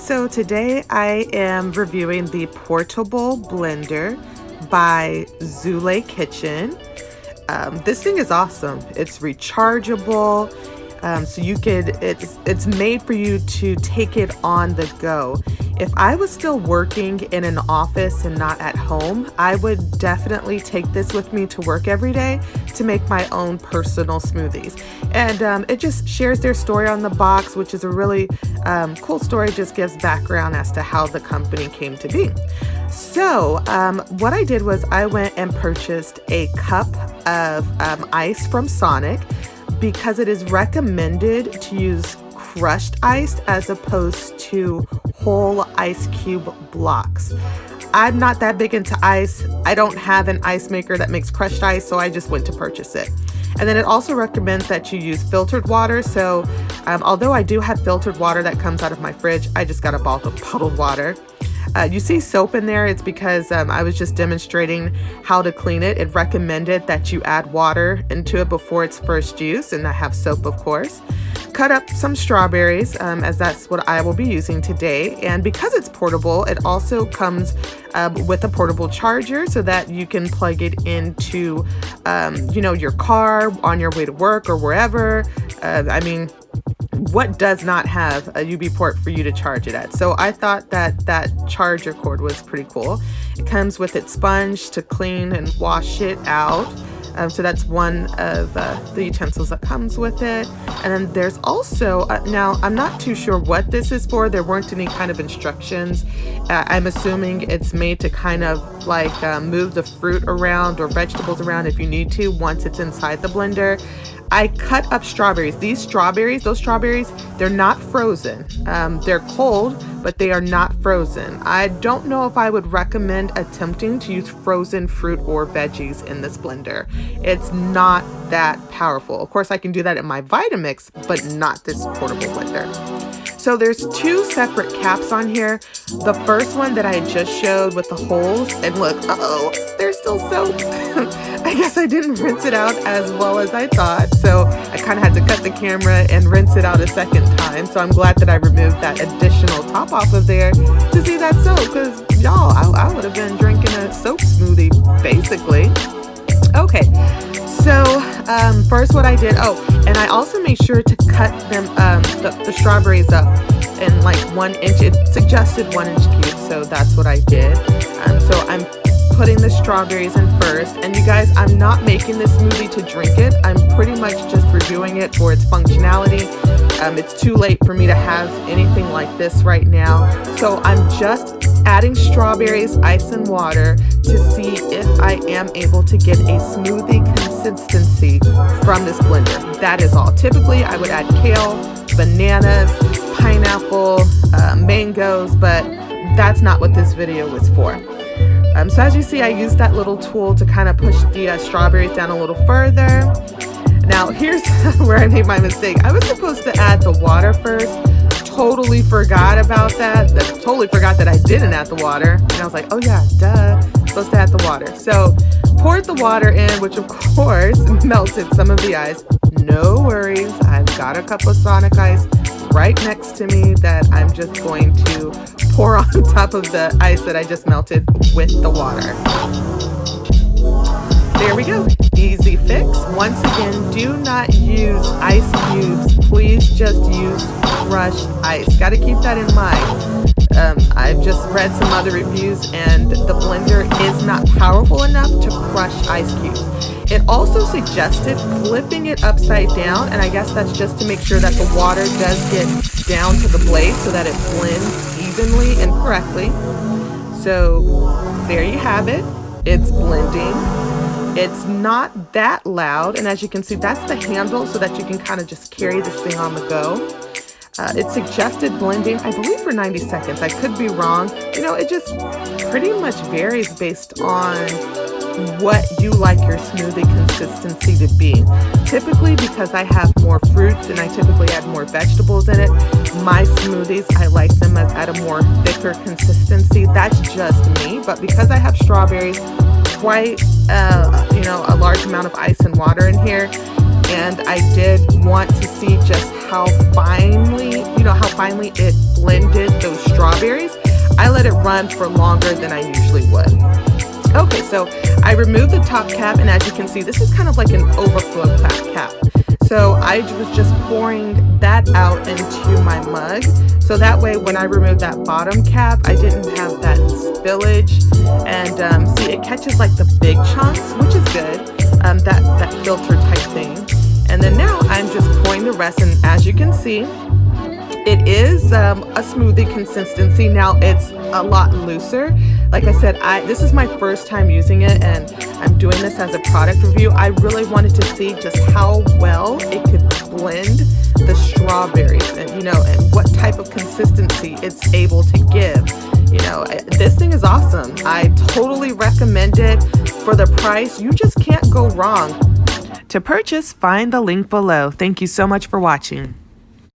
So today I am reviewing the portable blender by Zulay Kitchen. This thing is awesome. It's rechargeable, so it's made for you to take it on the go. If I was still working in an office and not at home, I would definitely take this with me to work every day to make my own personal smoothies. And it just shares their story on the box, which is a really cool story. Just gives background as to how the company came to be. So what I did was I went and purchased a cup of ice from Sonic because it is recommended to use crushed ice as opposed to whole ice cube blocks. I'm not that big into ice. I don't have an ice maker that makes crushed ice, so I just went to purchase it. And then it also recommends that you use filtered water. So although I do have filtered water that comes out of my fridge, I just got a bottle of bottled water. You see soap in there. It's because I was just demonstrating how to clean it. It recommended that you add water into it before its first use, and I have soap, of course. Cut up some strawberries, as that's what I will be using today. And because it's portable, it also comes with a portable charger so that you can plug it into, your car on your way to work or wherever. What does not have a USB port for you to charge it at? So I thought that charger cord was pretty cool. It comes with its sponge to clean and wash it out. So that's one of the utensils that comes with it. And then there's also, now I'm not too sure what this is for. There weren't any kind of instructions. I'm assuming it's made to kind of like move the fruit around or vegetables around if you need to once it's inside the blender. I cut up strawberries. Those strawberries, they're not frozen. They're cold, but they are not frozen. I don't know if I would recommend attempting to use frozen fruit or veggies in this blender. It's not that powerful. Of course, I can do that in my Vitamix, but not this portable blender. So there's two separate caps on here. The first one that I just showed with the holes, and look, there's still soap. I guess I didn't rinse it out as well as I thought, so I kind of had to cut the camera and rinse it out a second time. So I'm glad that I removed that additional top off of there to see that soap, because y'all, I would have been drinking a soap smoothie basically. Okay, so first what I did, and I also made sure to cut them the strawberries up in like 1 inch. It suggested 1 inch cubes, so that's what I did. So I'm putting the strawberries in first, and you guys, I'm not making this smoothie to drink it. I'm pretty much just reviewing it for its functionality. It's too late for me to have anything like this right now, so I'm just adding strawberries, ice, and water to see if I am able to get a smoothie consistency from this blender. That is all. Typically, I would add kale, bananas, pineapple, mangoes, but that's not what this video was for. So as you see, I used that little tool to kind of push the strawberries down a little further. Now, here's where I made my mistake. I was supposed to add the water first. Totally forgot about that. Totally forgot that I didn't add the water. And I was like, oh yeah, duh, supposed to add the water. So poured the water in, which of course melted some of the ice. No worries, I've got a cup of Sonic ice right next to me that I'm just going to pour on top of the ice that I just melted with the water. There we go, easy fix. Once again, do not use ice cubes. Please just use crushed ice. Got to keep that in mind. I've just read some other reviews, and the blender is not powerful enough to crush ice cubes. It also suggested flipping it upside down, and I guess that's just to make sure that the water does get down to the blade so that it blends evenly and correctly. So there you have it. It's blending. It's not that loud, and as you can see, that's the handle so that you can kind of just carry this thing on the go. It suggested blending, I believe, for 90 seconds. I could be wrong. It just pretty much varies based on what you like your smoothie consistency to be. Typically, because I have more fruits and I typically add more vegetables in it, my smoothies, I like them at a more thicker consistency. That's just me. But because I have strawberries, quite a large amount of ice and water in here, and I did want to see just how finely, how finely it blended those strawberries, I let it run for longer than I usually would. Okay, so I removed the top cap, and as you can see, this is kind of like an overflow cap. So I was just pouring that out into my mug. So that way, when I removed that bottom cap, I didn't have that spillage. And see, it catches like the big chunks, which is good, that filter type thing. And then now I'm just pouring the rest, and as you can see, it is a smoothie consistency. Now it's a lot looser. Like I said, this is my first time using it, and I'm doing this as a product review. I really wanted to see just how well it could blend the strawberries, and and what type of consistency it's able to give. This thing is awesome. I totally recommend it. For the price, you just can't go wrong. To purchase, find the link below. Thank you so much for watching.